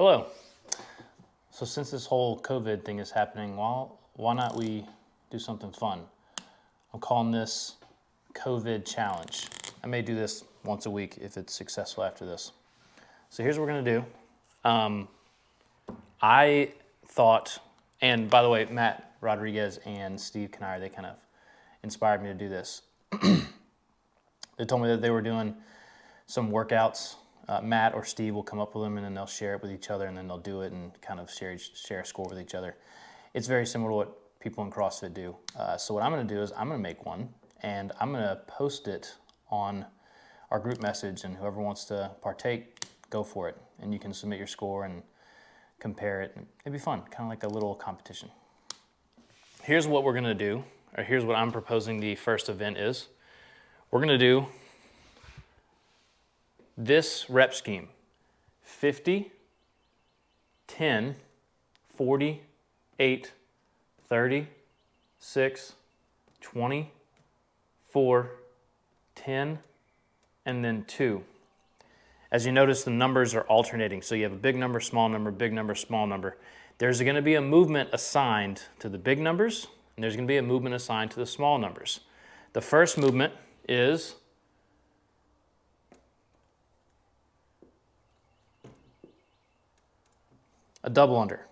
Hello. So since this whole COVID thing is happening, why not we do something fun? I'm calling this COVID challenge. I may do this once a week if it's successful after this. So here's what we're gonna do. I thought, and by the way, Matt Rodriguez and Steve Canire, they kind of inspired me to do this. They told me that they were doing some workouts. Matt or Steve will come up with them and then they'll share it with each other and then they'll do it and kind of share a score with each other. It's very similar to what people in CrossFit do. So what I'm gonna do is I'm gonna make one and I'm gonna post it on our group message, and whoever wants to partake, go for it. And you can submit your score and compare it. It'd be fun, kind of like a little competition. Here's what we're gonna do, or here's what I'm proposing the first event is. We're gonna do this rep scheme: 50, 10, 40, 8, 30, 6, 20, 4, 10, and then 2. As you notice, the numbers are alternating. So you have a big number, small number, big number, small number. There's going to be a movement assigned to the big numbers, and there's going to be a movement assigned to the small numbers. The first movement is a double under.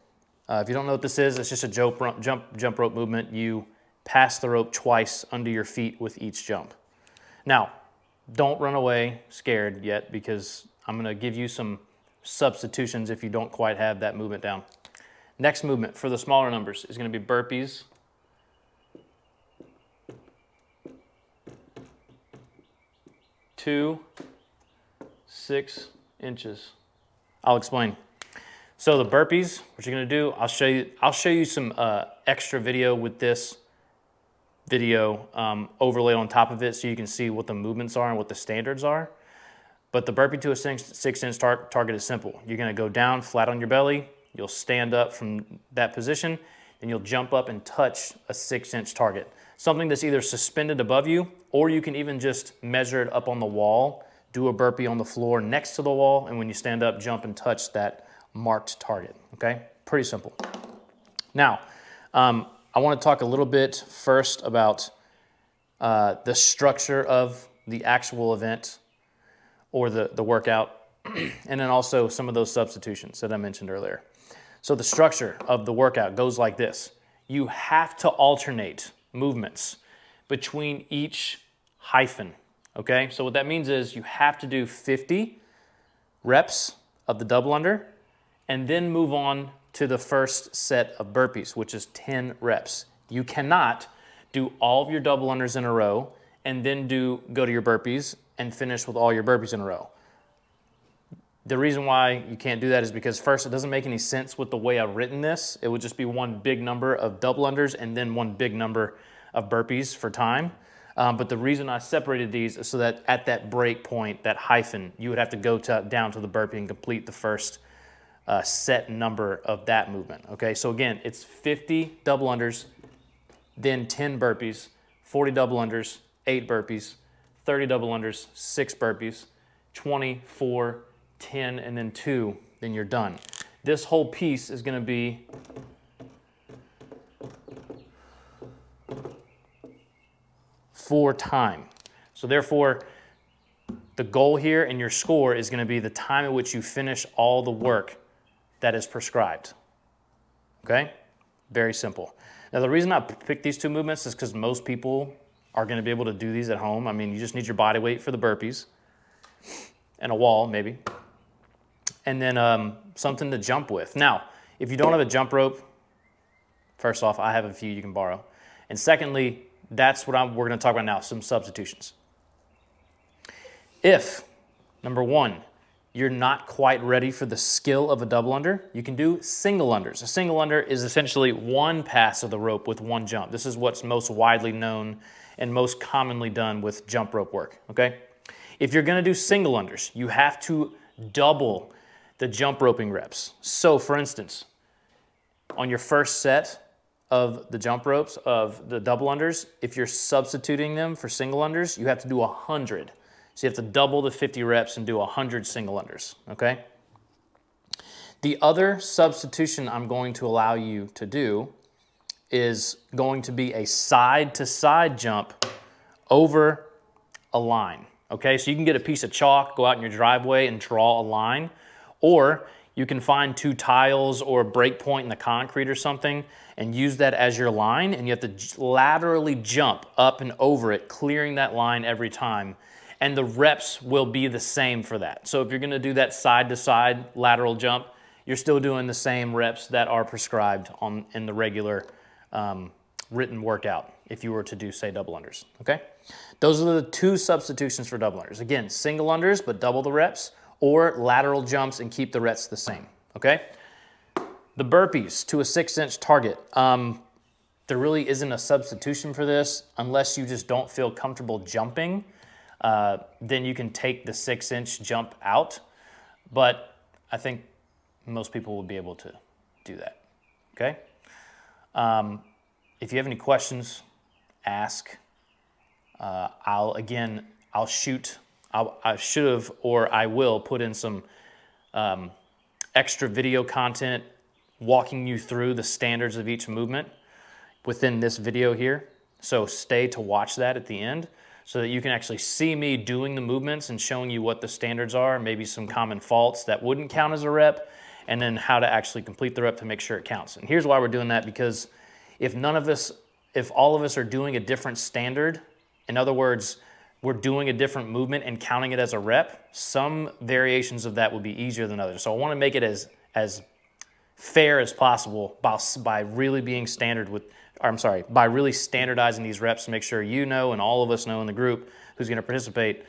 If you don't know what this is, it's just a jump rope movement. You pass the rope twice under your feet with each jump. Now, don't run away scared yet, because I'm gonna give you some substitutions if you don't quite have that movement down. Next movement for the smaller numbers is gonna be burpees. Two, 6 inches. I'll explain. So the burpees, what you're gonna do, I'll show you some extra video with this video overlaid on top of it so you can see what the movements are and what the standards are. But the burpee to a 6-inch target is simple. You're gonna go down flat on your belly, you'll stand up from that position, and you'll jump up and touch a 6-inch target. Something that's either suspended above you, or you can even just measure it up on the wall, do a burpee on the floor next to the wall, and when you stand up, jump and touch that marked target, okay? Pretty simple. Now, I want to talk a little bit first about the structure of the actual event or the workout, and then also some of those substitutions that I mentioned earlier. So the structure of the workout goes like this. You have to alternate movements between each hyphen, okay? So what that means is you have to do 50 reps of the double under and then move on to the first set of burpees, which is 10 reps. You cannot do all of your double unders in a row and then go to your burpees and finish with all your burpees in a row. The reason why you can't do that is because, first, it doesn't make any sense with the way I've written this. It would just be one big number of double unders and then one big number of burpees for time. But the reason I separated these is so that at that break point, that hyphen, you would have to go down to the burpee and complete the first set number of that movement, okay? So again, it's 50 double unders, then 10 burpees, 40 double unders, 8 burpees, 30 double unders, 6 burpees, 20, 4, 10, and then 2, then you're done. This whole piece is gonna be for time. So therefore, the goal here in your score is gonna be the time at which you finish all the work that is prescribed, okay? Very simple. Now, the reason I picked these two movements is because most people are gonna be able to do these at home. I mean, you just need your body weight for the burpees and a wall, maybe, and then something to jump with. Now, if you don't have a jump rope, first off, I have a few you can borrow. And secondly, that's what we're gonna talk about now, some substitutions. If, number one, you're not quite ready for the skill of a double under, you can do single unders. A single under is essentially one pass of the rope with one jump. This is what's most widely known and most commonly done with jump rope work, okay? If you're gonna do single unders, you have to double the jump roping reps. So for instance, on your first set of the jump ropes of the double unders, if you're substituting them for single unders, you have to do 100. So you have to double the 50 reps and do 100 single unders, okay? The other substitution I'm going to allow you to do is going to be a side-to-side jump over a line. Okay, so you can get a piece of chalk, go out in your driveway and draw a line, or you can find 2 tiles or a break point in the concrete or something and use that as your line, and you have to laterally jump up and over it, clearing that line every time. And the reps will be the same for that. So if you're gonna do that side-to-side lateral jump, you're still doing the same reps that are prescribed in the regular written workout if you were to do, say, double unders, okay? Those are the 2 substitutions for double unders. Again, single unders, but double the reps, or lateral jumps and keep the reps the same, okay? The burpees to a 6-inch target. There really isn't a substitution for this unless you just don't feel comfortable jumping. Then you can take the 6-inch jump out, but I think most people will be able to do that, okay? If you have any questions, ask. I should have, or I will put in some extra video content walking you through the standards of each movement within this video here. So stay to watch that at the end so that you can actually see me doing the movements and showing you what the standards are, maybe some common faults that wouldn't count as a rep, and then how to actually complete the rep to make sure it counts. And here's why we're doing that, because if all of us are doing a different standard, in other words, we're doing a different movement and counting it as a rep, some variations of that will be easier than others. So I want to make it as fair as possible by really being by really standardizing these reps to make sure you know and all of us know in the group who's going to participate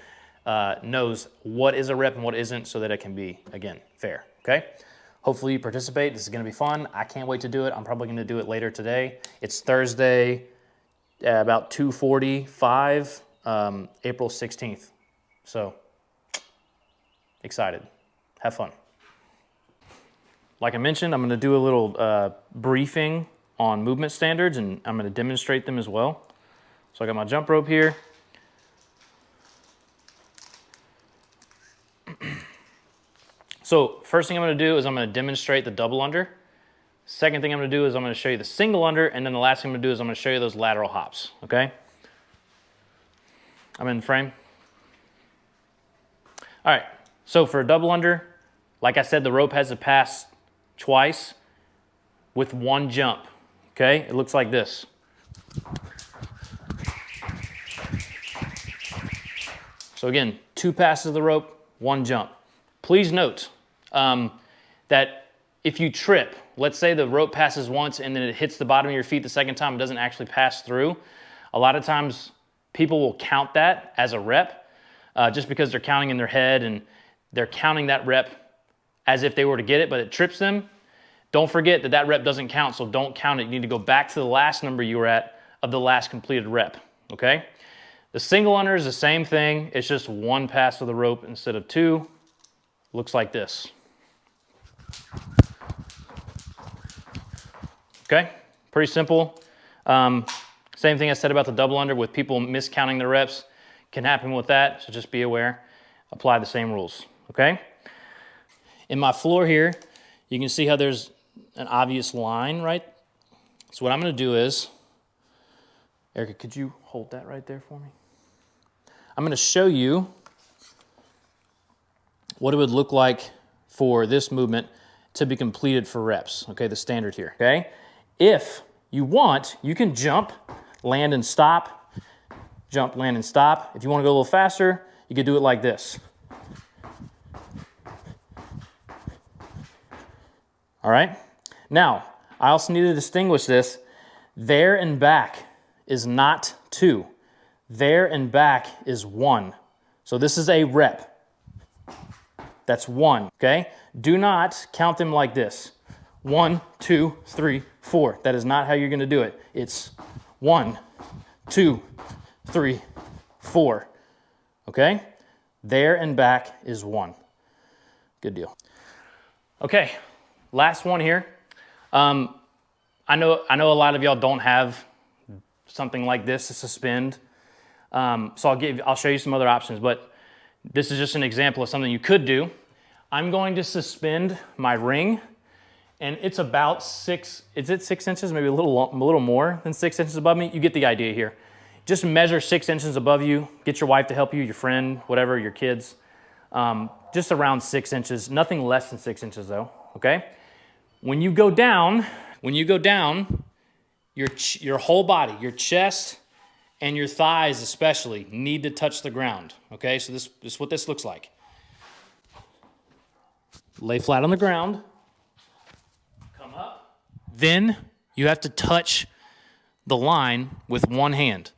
knows what is a rep and what isn't, so that it can be, again, fair, okay? Hopefully you participate. This is going to be fun. I can't wait to do it. I'm probably going to do it later today. It's Thursday, about 2:45, April 16th. So, excited. Have fun. Like I mentioned, I'm going to do a little briefing on movement standards, and I'm going to demonstrate them as well. So I got my jump rope here. So first thing I'm going to do is I'm going to demonstrate the double under. Second thing I'm going to do is I'm going to show you the single under, and then the last thing I'm going to do is I'm going to show you those lateral hops, okay? I'm in the frame. All right, so for a double under, like I said, the rope has to pass twice with 1 jump, okay? It looks like this. So again, 2 passes of the rope, 1 jump. Please note that if you trip, let's say the rope passes once and then it hits the bottom of your feet the second time, it doesn't actually pass through. A lot of times people will count that as a rep just because they're counting in their head and they're counting that rep as if they were to get it, but it trips them. Don't forget that that rep doesn't count, so don't count it. You need to go back to the last number you were at of the last completed rep, okay? The single under is the same thing. It's just 1 pass of the rope instead of 2. Looks like this. Okay, pretty simple. Same thing I said about the double under with people miscounting their reps. Can happen with that, so just be aware. Apply the same rules, okay? In my floor here, you can see how there's an obvious line, right? So what I'm gonna do is, Erica, could you hold that right there for me? I'm gonna show you what it would look like for this movement to be completed for reps, okay, the standard here, okay? If you want, you can jump, land and stop, jump, land and stop. If you wanna go a little faster, you could do it like this. All right? Now, I also need to distinguish this. There and back is not 2. There and back is 1. So this is a rep. That's 1, okay? Do not count them like this. 1, 2, 3, 4. That is not how you're gonna do it. It's 1, 2, 3, 4, okay? There and back is 1. Good deal. Okay, last one here. I know a lot of y'all don't have something like this to suspend. So I'll show you some other options, but this is just an example of something you could do. I'm going to suspend my ring, and it's about 6 inches? Maybe a little more than 6 inches above me. You get the idea here. Just measure 6 inches above you. Get your wife to help you, your friend, whatever, your kids. Just around 6 inches, nothing less than 6 inches though, okay? When you go down, your whole body, your chest and your thighs especially need to touch the ground, okay? So this is what this looks like. Lay flat on the ground, come up. Then you have to touch the line with one hand.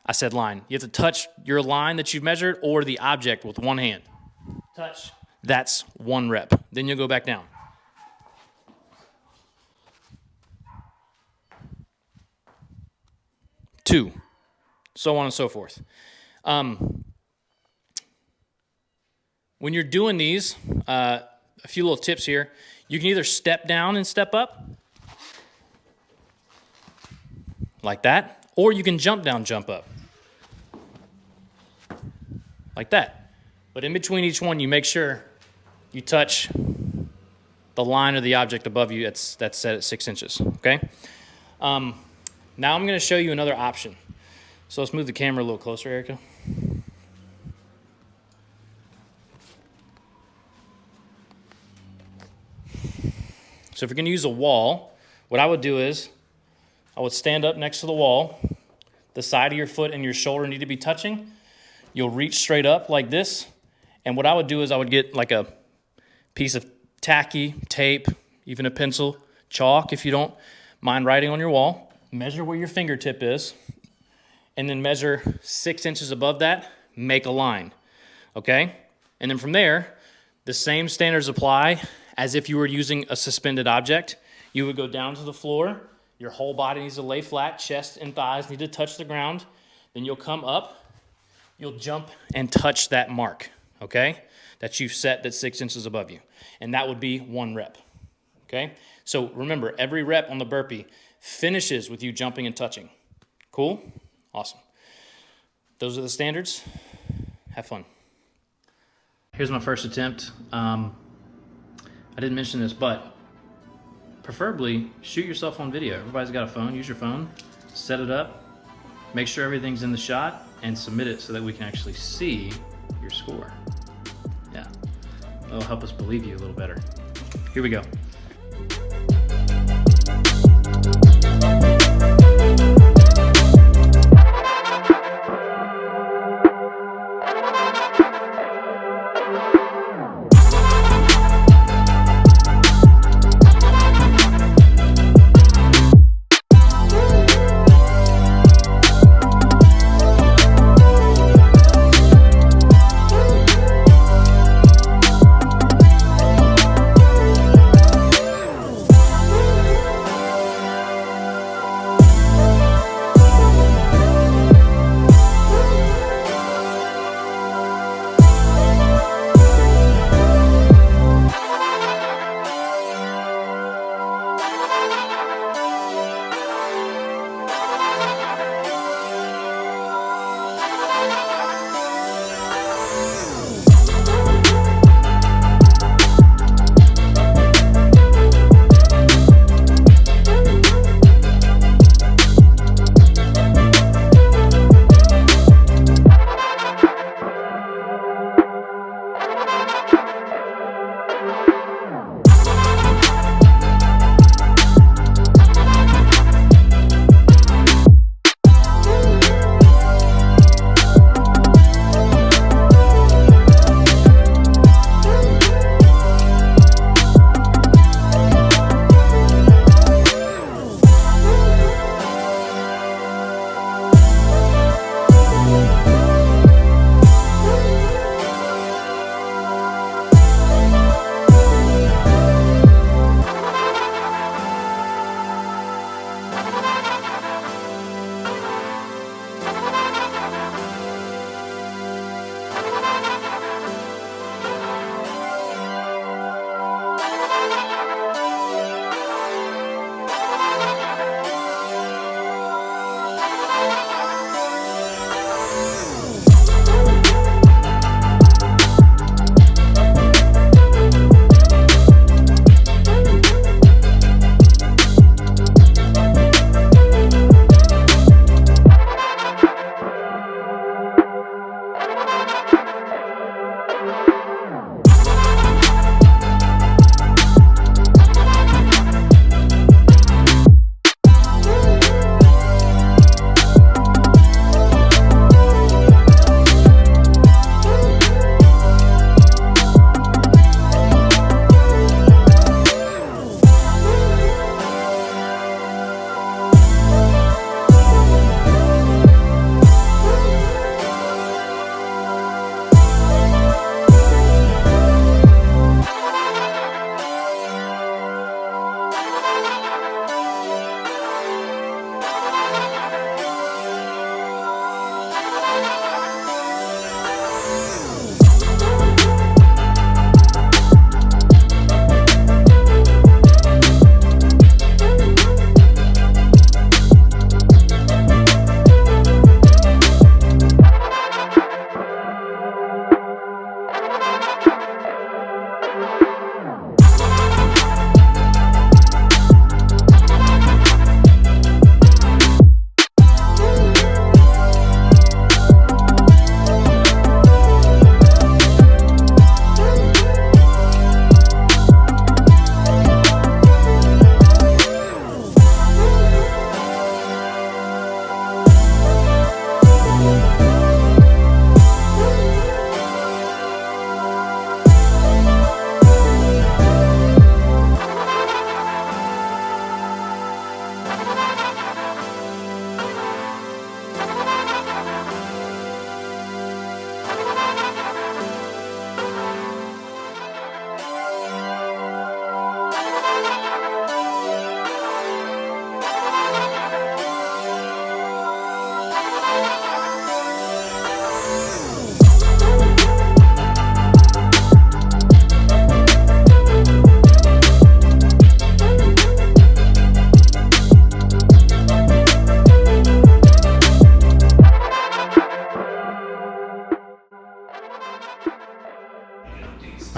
I said line. You have to touch your line that you've measured or the object with one hand. Touch. That's 1 rep. Then you'll go back down. Two. So on and so forth. When you're doing these, a few little tips here. You can either step down and step up, like that, or you can jump down, jump up, like that. But in between each one, you make sure you touch the line or the object above you that's set at 6 inches, okay? Now I'm going to show you another option. So let's move the camera a little closer, Erica. So if you're going to use a wall, what I would do is I would stand up next to the wall. The side of your foot and your shoulder need to be touching. You'll reach straight up like this. And what I would do is I would get like a piece of tacky, tape, even a pencil, chalk if you don't mind writing on your wall. Measure where your fingertip is. And then measure 6 inches above that. Make a line. Okay? And then from there, the same standards apply as if you were using a suspended object. You would go down to the floor. Your whole body needs to lay flat. Chest and thighs need to touch the ground. Then you'll come up. You'll jump and touch that mark, okay, that you've set that's 6 inches above you. And that would be 1 rep, okay? So remember, every rep on the burpee finishes with you jumping and touching. Cool? Awesome. Those are the standards. Have fun. Here's my first attempt. I didn't mention this, but preferably shoot yourself on video. Everybody's got a phone. Use your phone. Set it up. Make sure everything's in the shot and submit it so that we can actually see your score. Yeah, it'll help us believe you a little better. Here we go.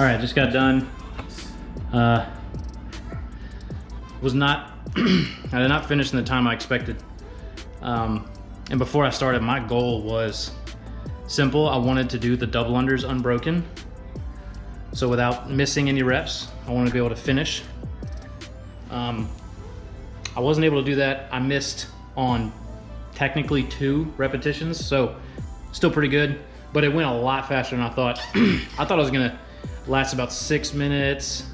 All right, just got done. Was not, I did not finish in the time I expected. And before I started, my goal was simple. I wanted to do the double unders unbroken. So without missing any reps, I wanted to be able to finish. I wasn't able to do that. I missed on technically 2 repetitions, so still pretty good, but it went a lot faster than I thought. I thought it was gonna last about 6 minutes,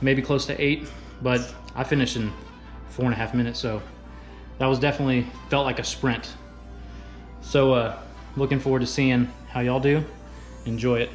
maybe close to 8, but I finished in 4.5 minutes, so that was definitely felt like a sprint. So looking forward to seeing how y'all do. Enjoy it.